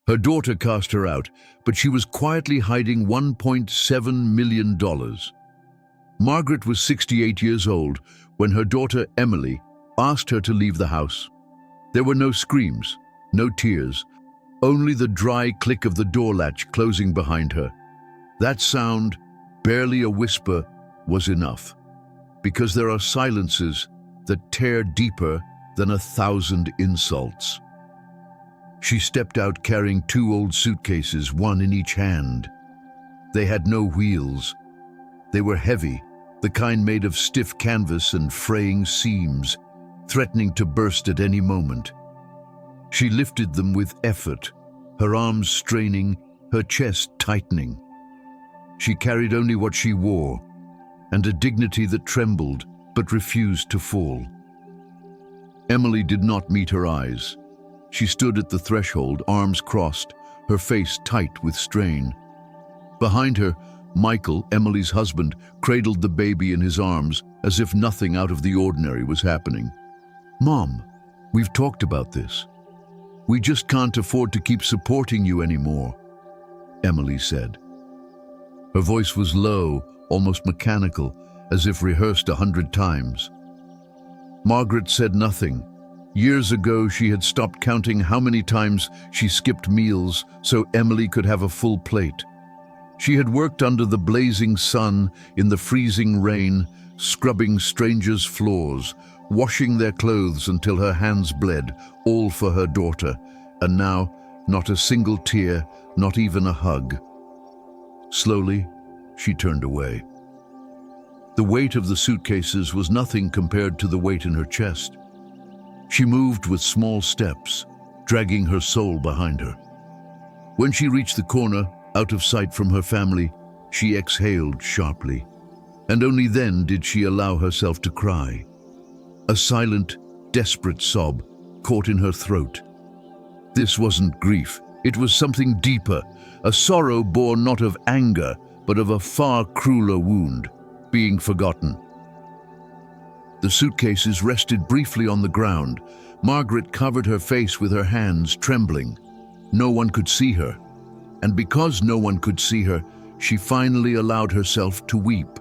Her daughter cast her out, but she was quietly hiding $1.7 million. Margaret was 68 years old when her daughter Emily asked her to leave the house. There were no screams, no tears, only the dry click of the door latch closing behind her. That sound, barely a whisper, was enough, because there are silences that tear deeper than 1,000 insults. She stepped out carrying 2 old suitcases, one in each hand. They had no wheels. They were heavy, the kind made of stiff canvas and fraying seams, threatening to burst at any moment. She lifted them with effort, her arms straining, her chest tightening. She carried only what she wore, and a dignity that trembled but refused to fall. Emily did not meet her eyes. She stood at the threshold, arms crossed, her face tight with strain. Behind her, Michael, Emily's husband, cradled the baby in his arms as if nothing out of the ordinary was happening. "Mom, we've talked about this. We just can't afford to keep supporting you anymore," Emily said. Her voice was low, almost mechanical, as if rehearsed 100 times. Margaret said nothing. Years ago, she had stopped counting how many times she skipped meals so Emily could have a full plate. She had worked under the blazing sun, in the freezing rain, scrubbing strangers' floors, washing their clothes until her hands bled, all for her daughter, and now, not a single tear, not even a hug. Slowly, she turned away. The weight of the suitcases was nothing compared to the weight in her chest. She moved with small steps, dragging her soul behind her. When she reached the corner, out of sight from her family, she exhaled sharply, and only then did she allow herself to cry. A silent, desperate sob caught in her throat. This wasn't grief, it was something deeper, a sorrow born not of anger, but of a far crueler wound, being forgotten. The suitcases rested briefly on the ground. Margaret covered her face with her hands, trembling. No one could see her. And because no one could see her, she finally allowed herself to weep.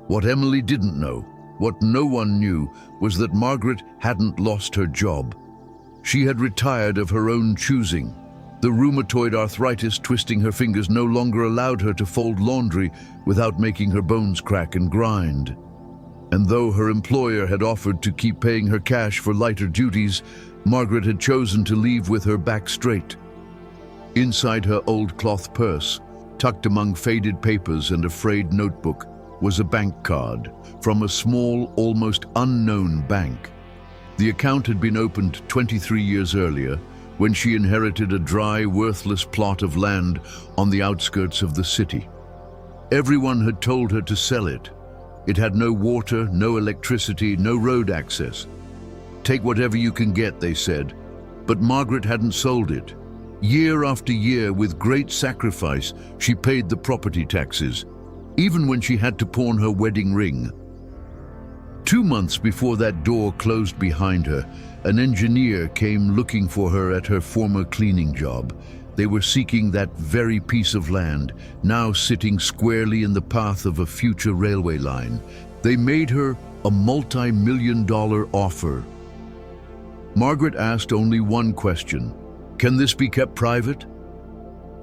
What Emily didn't know, what no one knew, was that Margaret hadn't lost her job. She had retired of her own choosing. The rheumatoid arthritis twisting her fingers no longer allowed her to fold laundry without making her bones crack and grind. And though her employer had offered to keep paying her cash for lighter duties, Margaret had chosen to leave with her back straight. Inside her old cloth purse, tucked among faded papers and a frayed notebook, was a bank card from a small, almost unknown bank. The account had been opened 23 years earlier, when she inherited a dry, worthless plot of land on the outskirts of the city. Everyone had told her to sell it. It had no water, no electricity, no road access. Take whatever you can get, they said. But Margaret hadn't sold it. Year after year, with great sacrifice, she paid the property taxes, even when she had to pawn her wedding ring. 2 months before that door closed behind her, an engineer came looking for her at her former cleaning job. They were seeking that very piece of land, now sitting squarely in the path of a future railway line. They made her a multi-million-dollar offer. Margaret asked only one question: can this be kept private?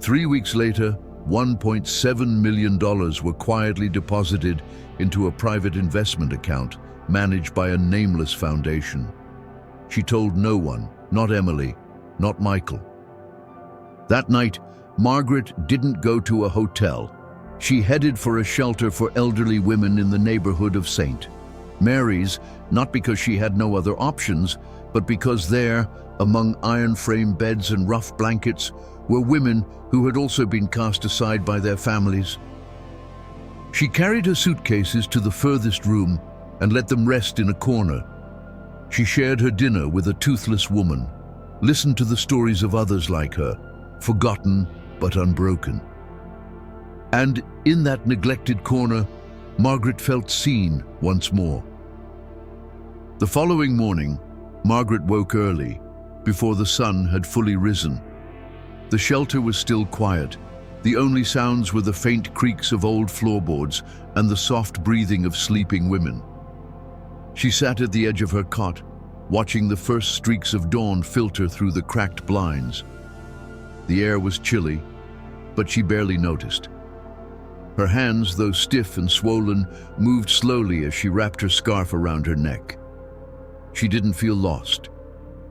3 weeks later, $1.7 million were quietly deposited into a private investment account managed by a nameless foundation. She told no one, not Emily, not Michael. That night, Margaret didn't go to a hotel. She headed for a shelter for elderly women in the neighborhood of St. Mary's, not because she had no other options, but because there, among iron-frame beds and rough blankets, were women who had also been cast aside by their families. She carried her suitcases to the furthest room and let them rest in a corner. She shared her dinner with a toothless woman, listened to the stories of others like her, forgotten but unbroken. And in that neglected corner, Margaret felt seen once more. The following morning, Margaret woke early, before the sun had fully risen. The shelter was still quiet. The only sounds were the faint creaks of old floorboards and the soft breathing of sleeping women. She sat at the edge of her cot, watching the first streaks of dawn filter through the cracked blinds. The air was chilly, but she barely noticed. Her hands, though stiff and swollen, moved slowly as she wrapped her scarf around her neck. She didn't feel lost.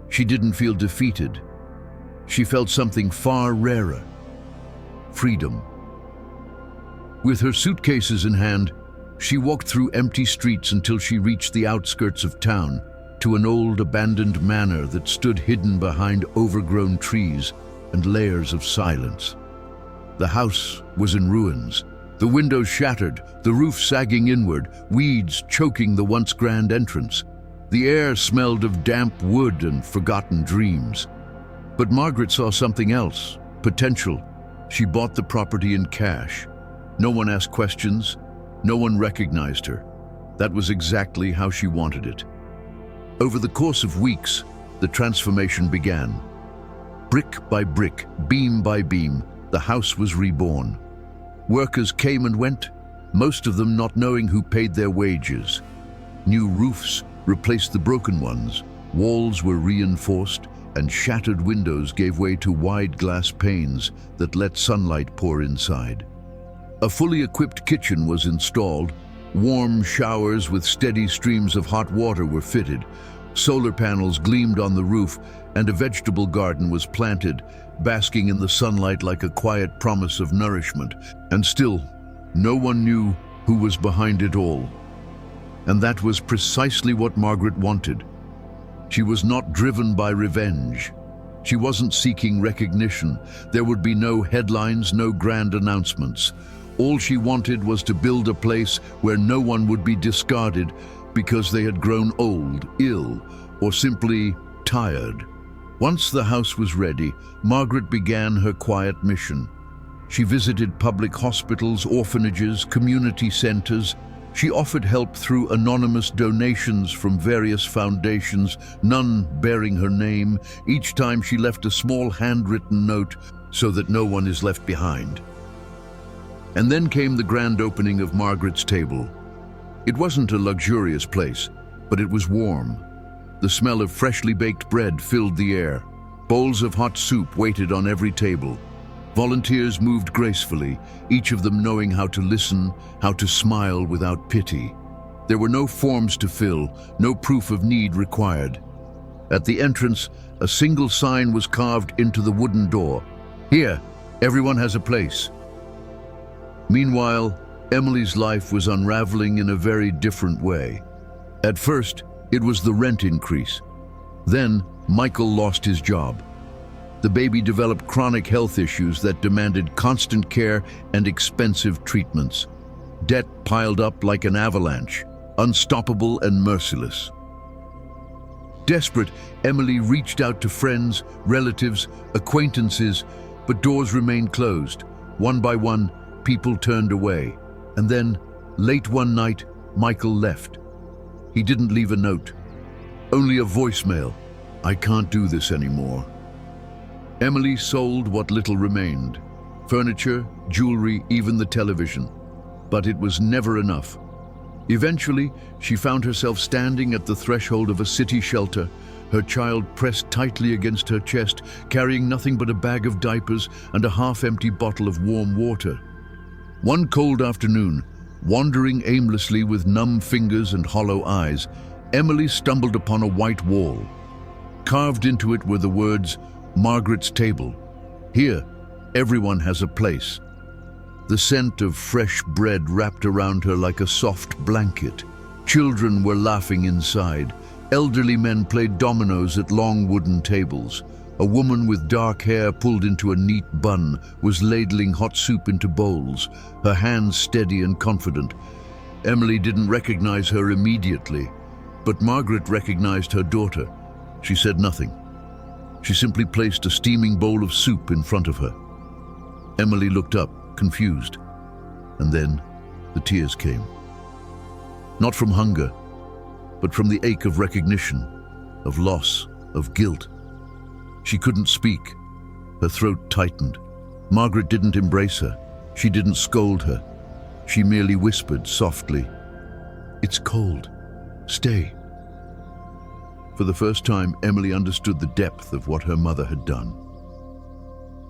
She didn't feel defeated. She felt something far rarer: freedom. With her suitcases in hand, she walked through empty streets until she reached the outskirts of town, to an old abandoned manor that stood hidden behind overgrown trees and layers of silence. The house was in ruins, the windows shattered, the roof sagging inward, weeds choking the once grand entrance. The air smelled of damp wood and forgotten dreams. But Margaret saw something else: potential. She bought the property in cash. No one asked questions. No one recognized her. That was exactly how she wanted it. Over the course of weeks, the transformation began. Brick by brick, beam by beam, the house was reborn. Workers came and went, most of them not knowing who paid their wages. New roofs replaced the broken ones. Walls were reinforced, and shattered windows gave way to wide glass panes that let sunlight pour inside. A fully equipped kitchen was installed. Warm showers with steady streams of hot water were fitted. Solar panels gleamed on the roof, and a vegetable garden was planted, basking in the sunlight like a quiet promise of nourishment. And still, no one knew who was behind it all. And that was precisely what Margaret wanted. She was not driven by revenge. She wasn't seeking recognition. There would be no headlines, no grand announcements. All she wanted was to build a place where no one would be discarded because they had grown old, ill, or simply tired. Once the house was ready, Margaret began her quiet mission. She visited public hospitals, orphanages, community centers. She offered help through anonymous donations from various foundations, none bearing her name. Each time she left a small handwritten note so that no one is left behind. And then came the grand opening of Margaret's table. It wasn't a luxurious place, but it was warm. The smell of freshly baked bread filled the air. Bowls of hot soup waited on every table. Volunteers moved gracefully, each of them knowing how to listen, how to smile without pity. There were no forms to fill, no proof of need required. At the entrance, a single sign was carved into the wooden door. "Here, everyone has a place." Meanwhile, Emily's life was unraveling in a very different way. At first, it was the rent increase. Then, Michael lost his job. The baby developed chronic health issues that demanded constant care and expensive treatments. Debt piled up like an avalanche, unstoppable and merciless. Desperate, Emily reached out to friends, relatives, acquaintances, but doors remained closed. One by one, people turned away. And then, late one night, Michael left. He didn't leave a note, only a voicemail. "I can't do this anymore." Emily sold what little remained: furniture, jewelry, even the television. But it was never enough. Eventually, she found herself standing at the threshold of a city shelter, her child pressed tightly against her chest, carrying nothing but a bag of diapers and a half-empty bottle of warm water. One cold afternoon, wandering aimlessly with numb fingers and hollow eyes, Emily stumbled upon a white wall. Carved into it were the words, "Margaret's table. Here, everyone has a place." The scent of fresh bread wrapped around her like a soft blanket. Children were laughing inside. Elderly men played dominoes at long wooden tables. A woman with dark hair pulled into a neat bun was ladling hot soup into bowls, her hands steady and confident. Emily didn't recognize her immediately, but Margaret recognized her daughter. She said nothing. She simply placed a steaming bowl of soup in front of her. Emily looked up, confused, and then the tears came. Not from hunger, but from the ache of recognition, of loss, of guilt. She couldn't speak. Her throat tightened. Margaret didn't embrace her. She didn't scold her. She merely whispered softly, "It's cold. Stay." For the first time, Emily understood the depth of what her mother had done.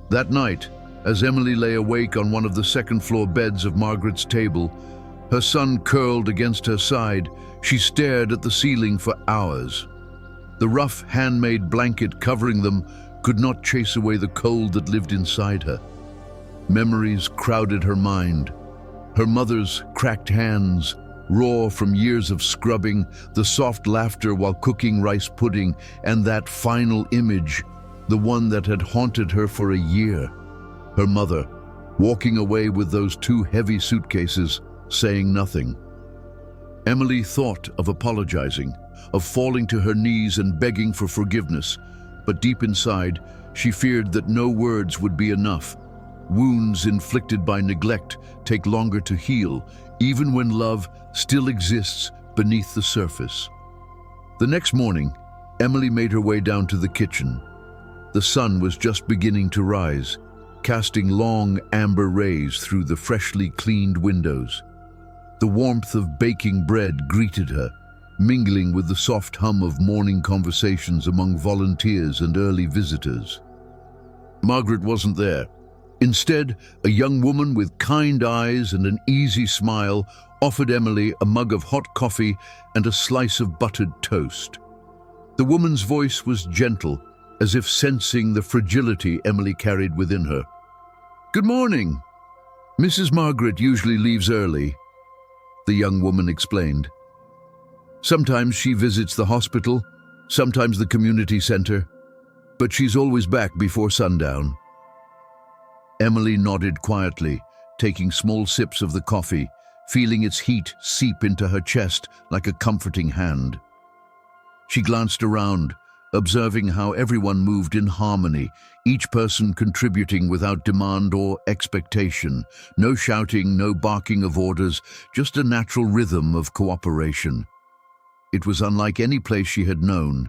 That night, as Emily lay awake on one of the second-floor beds of Margaret's table, her son curled against her side, she stared at the ceiling for hours. The rough, handmade blanket covering them could not chase away the cold that lived inside her. Memories crowded her mind. Her mother's cracked hands, raw from years of scrubbing, the soft laughter while cooking rice pudding, and that final image, the one that had haunted her for a year. Her mother, walking away with those two heavy suitcases, saying nothing. Emily thought of apologizing, of falling to her knees and begging for forgiveness, but deep inside, she feared that no words would be enough. Wounds inflicted by neglect take longer to heal, even when love still exists beneath the surface. The next morning, Emily made her way down to the kitchen. The sun was just beginning to rise, casting long amber rays through the freshly cleaned windows. The warmth of baking bread greeted her, mingling with the soft hum of morning conversations among volunteers and early visitors. Margaret wasn't there. Instead, a young woman with kind eyes and an easy smile offered Emily a mug of hot coffee and a slice of buttered toast. The woman's voice was gentle, as if sensing the fragility Emily carried within her. "Good morning. Mrs. Margaret usually leaves early," the young woman explained. "Sometimes she visits the hospital, sometimes the community center, but she's always back before sundown." Emily nodded quietly, taking small sips of the coffee, feeling its heat seep into her chest like a comforting hand. She glanced around, observing how everyone moved in harmony, each person contributing without demand or expectation. No shouting, no barking of orders, just a natural rhythm of cooperation. It was unlike any place she had known.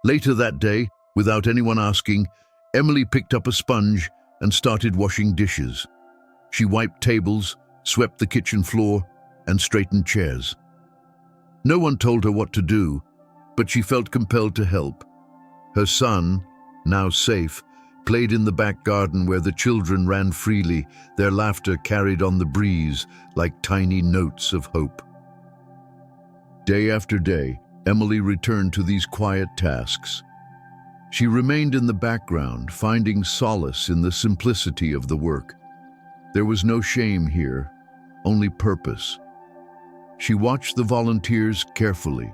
Later that day, without anyone asking, Emily picked up a sponge and started washing dishes. She wiped tables, swept the kitchen floor, and straightened chairs. No one told her what to do, but she felt compelled to help. Her son, now safe, played in the back garden where the children ran freely, their laughter carried on the breeze like tiny notes of hope. Day after day, Emily returned to these quiet tasks. She remained in the background, finding solace in the simplicity of the work. There was no shame here, only purpose. She watched the volunteers carefully,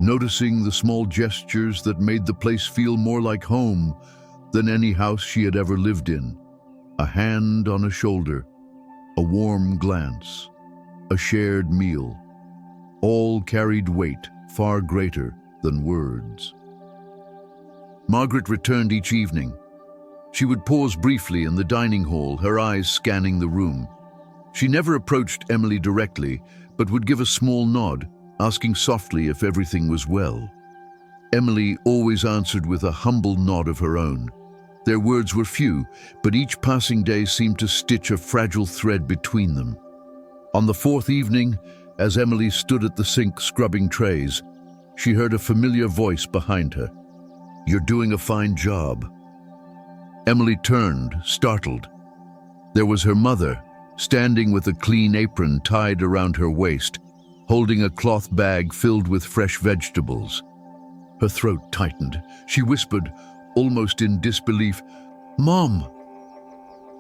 noticing the small gestures that made the place feel more like home than any house she had ever lived in. A hand on a shoulder, a warm glance, a shared meal. All carried weight far greater than words. Margaret returned each evening. She would pause briefly in the dining hall, her eyes scanning the room. She never approached Emily directly, but would give a small nod, asking softly if everything was well. Emily always answered with a humble nod of her own. Their words were few, but each passing day seemed to stitch a fragile thread between them. On the fourth evening, as Emily stood at the sink scrubbing trays, she heard a familiar voice behind her. "You're doing a fine job." Emily turned, startled. There was her mother, standing with a clean apron tied around her waist, holding a cloth bag filled with fresh vegetables. Her throat tightened. She whispered, almost in disbelief, "Mom!"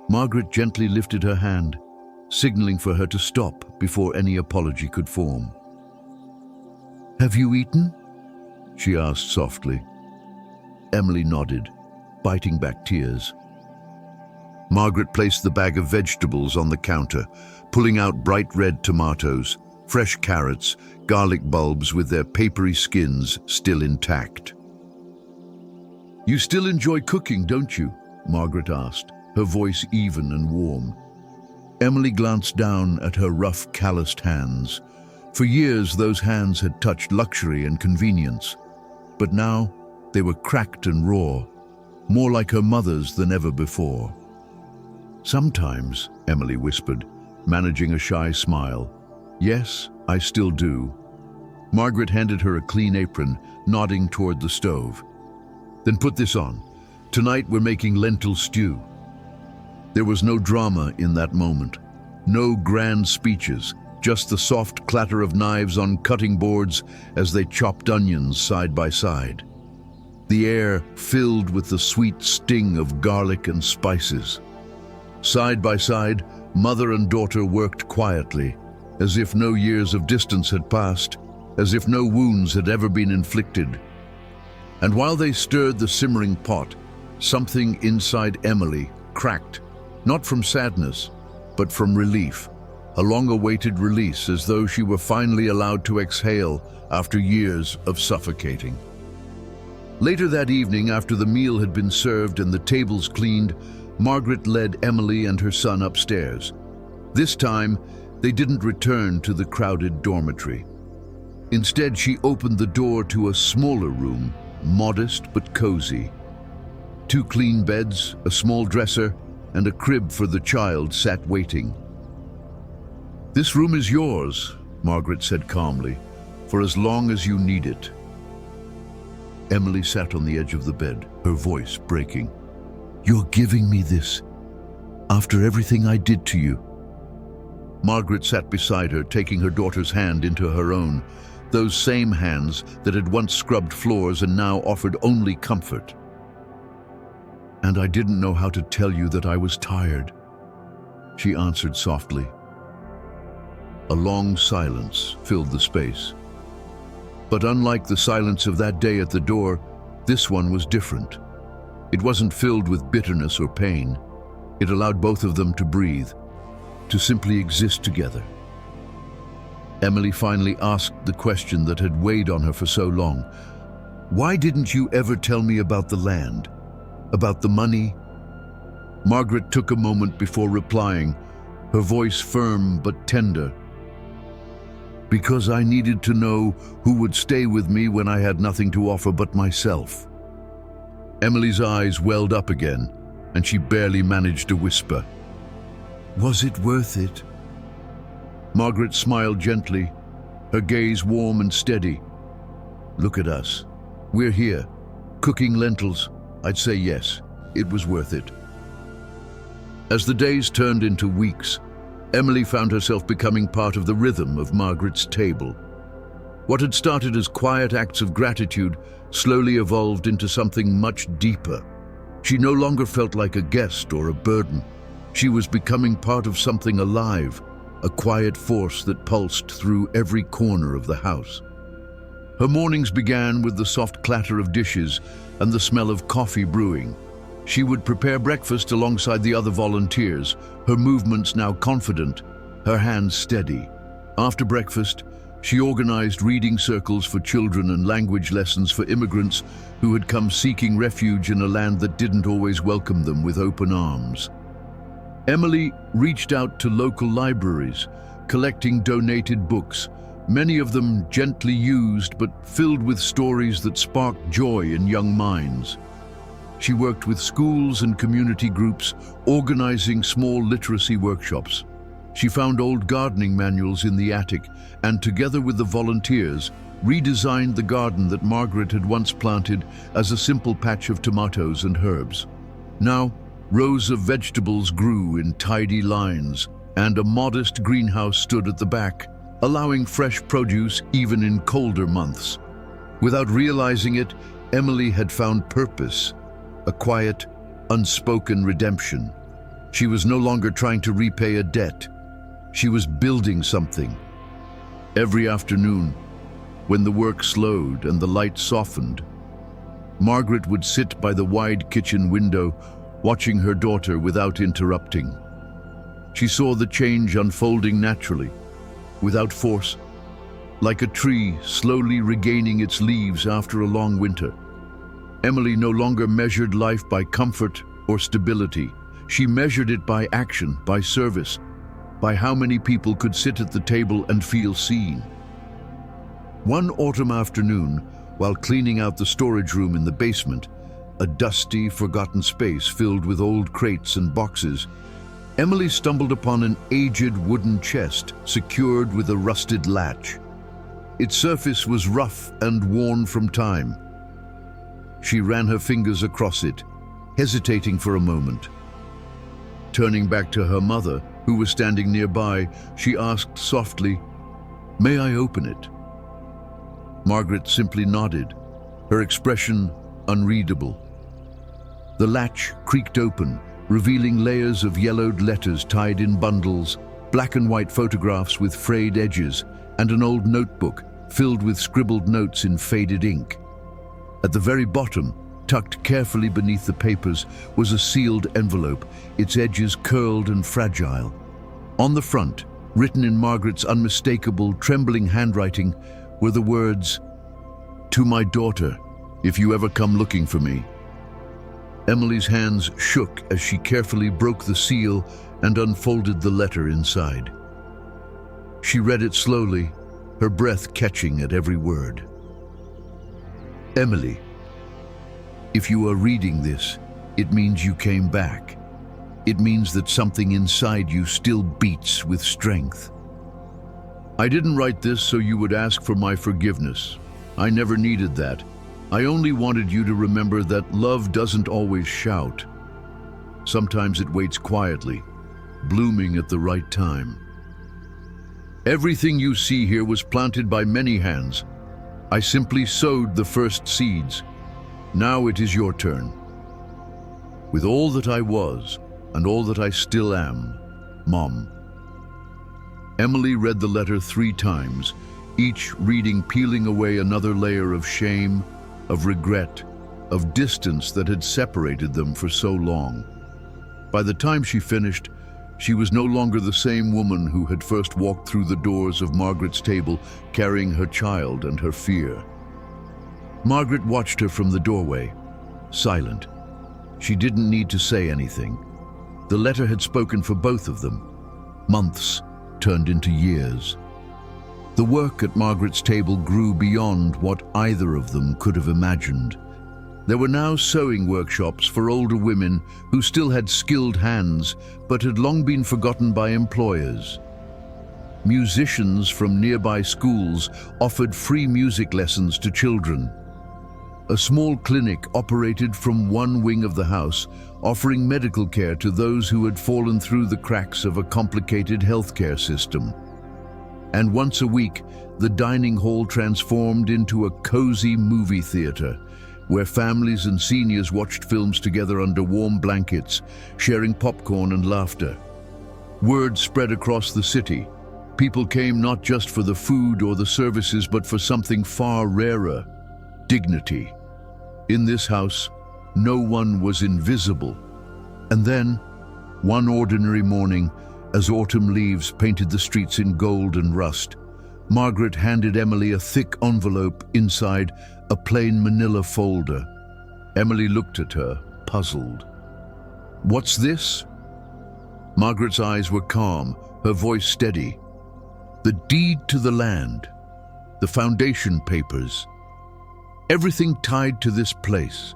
Margaret gently lifted her hand, signaling for her to stop before any apology could form. "Have you eaten?" she asked softly. Emily nodded, biting back tears. Margaret placed the bag of vegetables on the counter, pulling out bright red tomatoes, fresh carrots, garlic bulbs with their papery skins still intact. "You still enjoy cooking, don't you?" Margaret asked, her voice even and warm. Emily glanced down at her rough, calloused hands. For years, those hands had touched luxury and convenience, but now they were cracked and raw. more like her mother's than ever before. "Sometimes," Emily whispered, managing a shy smile. "Yes, I still do." Margaret handed her a clean apron, nodding toward the stove. "Then put this on. Tonight we're making lentil stew." There was no drama in that moment. No grand speeches, just the soft clatter of knives on cutting boards as they chopped onions side by side. The air filled with the sweet sting of garlic and spices. Side by side, mother and daughter worked quietly, as if no years of distance had passed, as if no wounds had ever been inflicted. And while they stirred the simmering pot, something inside Emily cracked, not from sadness, but from relief, a long-awaited release, as though she were finally allowed to exhale after years of suffocating. Later that evening, after the meal had been served and the tables cleaned, Margaret led Emily and her son upstairs. This time, they didn't return to the crowded dormitory. Instead, she opened the door to a smaller room, modest but cozy. 2 clean beds, a small dresser, and a crib for the child sat waiting. "This room is yours," Margaret said calmly, "for as long as you need it." Emily sat on the edge of the bed, her voice breaking. "You're giving me this, after everything I did to you?" Margaret sat beside her, taking her daughter's hand into her own, those same hands that had once scrubbed floors and now offered only comfort. "And I didn't know how to tell you that I was tired," she answered softly. A long silence filled the space. But unlike the silence of that day at the door, this one was different. It wasn't filled with bitterness or pain. It allowed both of them to breathe, to simply exist together. Emily finally asked the question that had weighed on her for so long. "Why didn't you ever tell me about the land? About the money?" Margaret took a moment before replying, her voice firm but tender. "Because I needed to know who would stay with me when I had nothing to offer but myself." Emily's eyes welled up again, and she barely managed a whisper. "Was it worth it?" Margaret smiled gently, her gaze warm and steady. "Look at us. We're here, cooking lentils. I'd say yes, it was worth it." As the days turned into weeks, Emily found herself becoming part of the rhythm of Margaret's table. What had started as quiet acts of gratitude slowly evolved into something much deeper. She no longer felt like a guest or a burden. She was becoming part of something alive, a quiet force that pulsed through every corner of the house. Her mornings began with the soft clatter of dishes and the smell of coffee brewing. She would prepare breakfast alongside the other volunteers, her movements now confident, her hands steady. After breakfast, she organized reading circles for children and language lessons for immigrants who had come seeking refuge in a land that didn't always welcome them with open arms. Emily reached out to local libraries, collecting donated books, many of them gently used but filled with stories that sparked joy in young minds. She worked with schools and community groups, organizing small literacy workshops. She found old gardening manuals in the attic and, together with the volunteers, redesigned the garden that Margaret had once planted as a simple patch of tomatoes and herbs. Now, rows of vegetables grew in tidy lines, and a modest greenhouse stood at the back, allowing fresh produce even in colder months. Without realizing it, Emily had found purpose, a quiet, unspoken redemption. She was no longer trying to repay a debt. She was building something. Every afternoon, when the work slowed and the light softened, Margaret would sit by the wide kitchen window, watching her daughter without interrupting. She saw the change unfolding naturally, without force, like a tree slowly regaining its leaves after a long winter. Emily no longer measured life by comfort or stability. She measured it by action, by service, by how many people could sit at the table and feel seen. One autumn afternoon, while cleaning out the storage room in the basement, a dusty, forgotten space filled with old crates and boxes, Emily stumbled upon an aged wooden chest secured with a rusted latch. Its surface was rough and worn from time. She ran her fingers across it, hesitating for a moment. Turning back to her mother, who was standing nearby, she asked softly, "May I open it?" Margaret simply nodded, her expression unreadable. The latch creaked open, revealing layers of yellowed letters tied in bundles, black and white photographs with frayed edges, and an old notebook filled with scribbled notes in faded ink. At the very bottom, tucked carefully beneath the papers, was a sealed envelope, its edges curled and fragile. On the front, written in Margaret's unmistakable, trembling handwriting, were the words, "To my daughter, if you ever come looking for me." Emily's hands shook as she carefully broke the seal and unfolded the letter inside. She read it slowly, her breath catching at every word. "Emily, if you are reading this, it means you came back. It means that something inside you still beats with strength. I didn't write this so you would ask for my forgiveness. I never needed that. I only wanted you to remember that love doesn't always shout. Sometimes it waits quietly, blooming at the right time. Everything you see here was planted by many hands. I simply sowed the first seeds. Now it is your turn. With all that I was, and all that I still am, Mom." Emily read the letter 3 times, each reading peeling away another layer of shame, of regret, of distance that had separated them for so long. By the time she finished, she was no longer the same woman who had first walked through the doors of Margaret's table carrying her child and her fear. Margaret watched her from the doorway, silent. She didn't need to say anything. The letter had spoken for both of them. Months turned into years. The work at Margaret's table grew beyond what either of them could have imagined. There were now sewing workshops for older women who still had skilled hands but had long been forgotten by employers. Musicians from nearby schools offered free music lessons to children. A small clinic operated from one wing of the house, offering medical care to those who had fallen through the cracks of a complicated healthcare system. And once a week, the dining hall transformed into a cozy movie theater, where families and seniors watched films together under warm blankets, sharing popcorn and laughter. Word spread across the city. People came not just for the food or the services, but for something far rarer: dignity. In this house, no one was invisible. And then, one ordinary morning, as autumn leaves painted the streets in gold and rust, Margaret handed Emily a thick envelope inside a plain manila folder. Emily looked at her, puzzled. "What's this?" Margaret's eyes were calm, her voice steady. "The deed to the land, the foundation papers, everything tied to this place.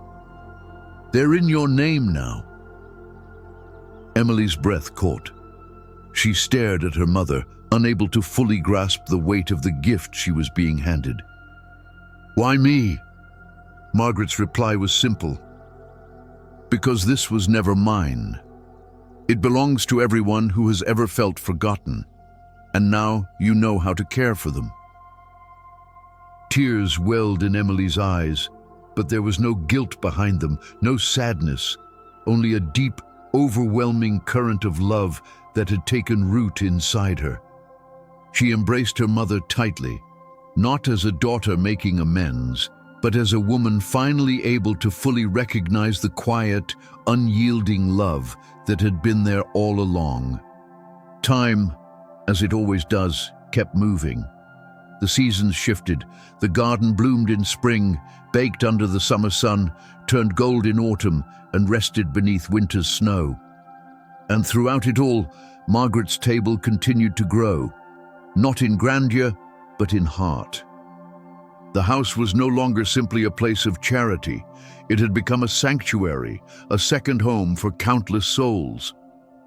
They're in your name now." Emily's breath caught. She stared at her mother, unable to fully grasp the weight of the gift she was being handed. "Why me?" Margaret's reply was simple. "Because this was never mine. It belongs to everyone who has ever felt forgotten, and now you know how to care for them." Tears welled in Emily's eyes, but there was no guilt behind them, no sadness, only a deep, overwhelming current of love that had taken root inside her. She embraced her mother tightly, not as a daughter making amends, but as a woman finally able to fully recognize the quiet, unyielding love that had been there all along. Time, as it always does, kept moving. The seasons shifted. The garden bloomed in spring, baked under the summer sun, turned gold in autumn, and rested beneath winter's snow. And throughout it all, Margaret's table continued to grow, not in grandeur, but in heart. The house was no longer simply a place of charity. It had become a sanctuary, a second home for countless souls.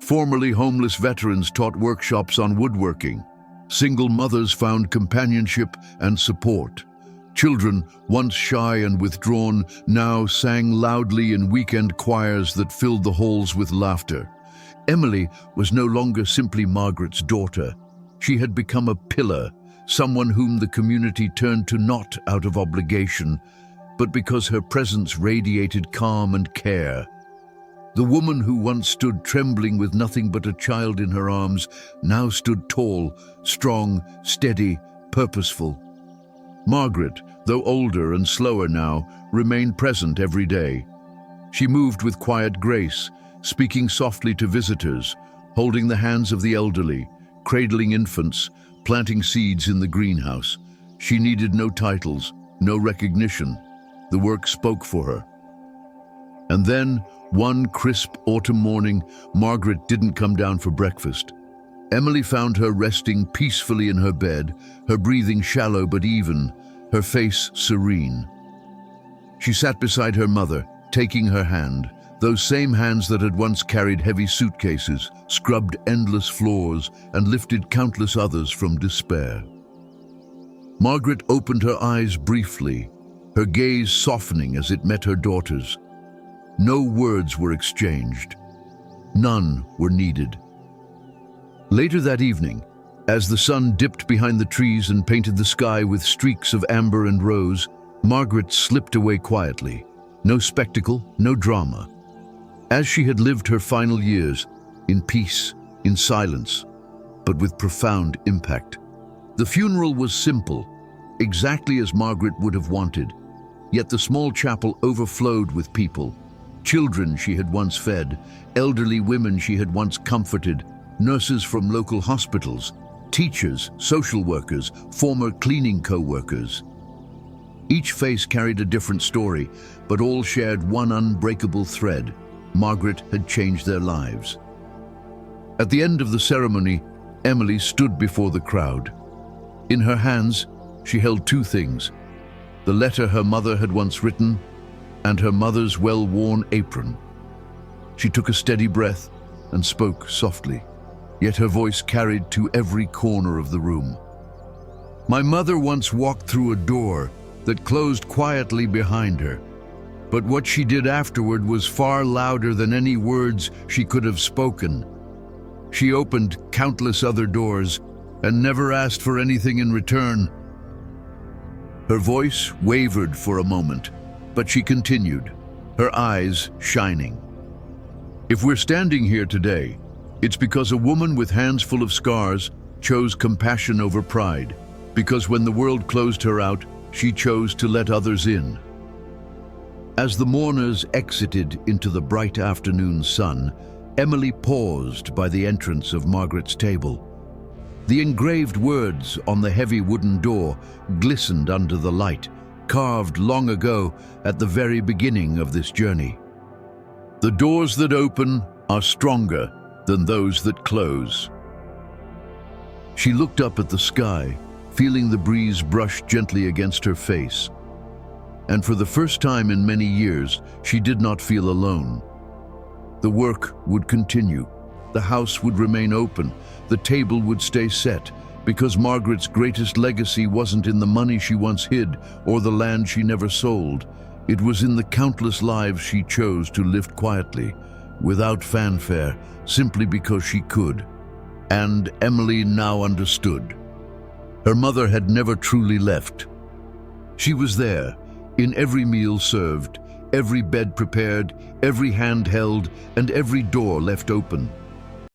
Formerly homeless veterans taught workshops on woodworking. Single mothers found companionship and support. Children, once shy and withdrawn, now sang loudly in weekend choirs that filled the halls with laughter. Emily was no longer simply Margaret's daughter. She had become a pillar, someone whom the community turned to not out of obligation, but because her presence radiated calm and care. The woman who once stood trembling with nothing but a child in her arms now stood tall, strong, steady, purposeful. Margaret, though older and slower now, remained present every day. She moved with quiet grace, speaking softly to visitors, holding the hands of the elderly, cradling infants, planting seeds in the greenhouse. She needed no titles, no recognition. The work spoke for her. And then, one crisp autumn morning, Margaret didn't come down for breakfast. Emily found her resting peacefully in her bed, her breathing shallow but even, her face serene. She sat beside her mother, taking her hand, those same hands that had once carried heavy suitcases, scrubbed endless floors, and lifted countless others from despair. Margaret opened her eyes briefly, her gaze softening as it met her daughter's. No words were exchanged. None were needed. Later that evening, as the sun dipped behind the trees and painted the sky with streaks of amber and rose, Margaret slipped away quietly. No spectacle, no drama. As she had lived her final years, in peace, in silence, but with profound impact. The funeral was simple, exactly as Margaret would have wanted, yet the small chapel overflowed with people. Children she had once fed, elderly women she had once comforted, nurses from local hospitals, teachers, social workers, former cleaning co-workers. Each face carried a different story, but all shared one unbreakable thread. Margaret had changed their lives. At the end of the ceremony, Emily stood before the crowd. In her hands, she held two things: the letter her mother had once written and her mother's well-worn apron. She took a steady breath and spoke softly, yet her voice carried to every corner of the room. My mother once walked through a door that closed quietly behind her, but what she did afterward was far louder than any words she could have spoken. She opened countless other doors and never asked for anything in return. Her voice wavered for a moment, but she continued, her eyes shining. If we're standing here today, it's because a woman with hands full of scars chose compassion over pride, because when the world closed her out, she chose to let others in. As the mourners exited into the bright afternoon sun, Emily paused by the entrance of Margaret's table. The engraved words on the heavy wooden door glistened under the light, carved long ago at the very beginning of this journey. The doors that open are stronger than those that close. She looked up at the sky, feeling the breeze brush gently against her face. And for the first time in many years, she did not feel alone. The work would continue. The house would remain open. The table would stay set, because Margaret's greatest legacy wasn't in the money she once hid or the land she never sold. It was in the countless lives she chose to live quietly, without fanfare, simply because she could. And Emily now understood. Her mother had never truly left. She was there, in every meal served, every bed prepared, every hand held, and every door left open.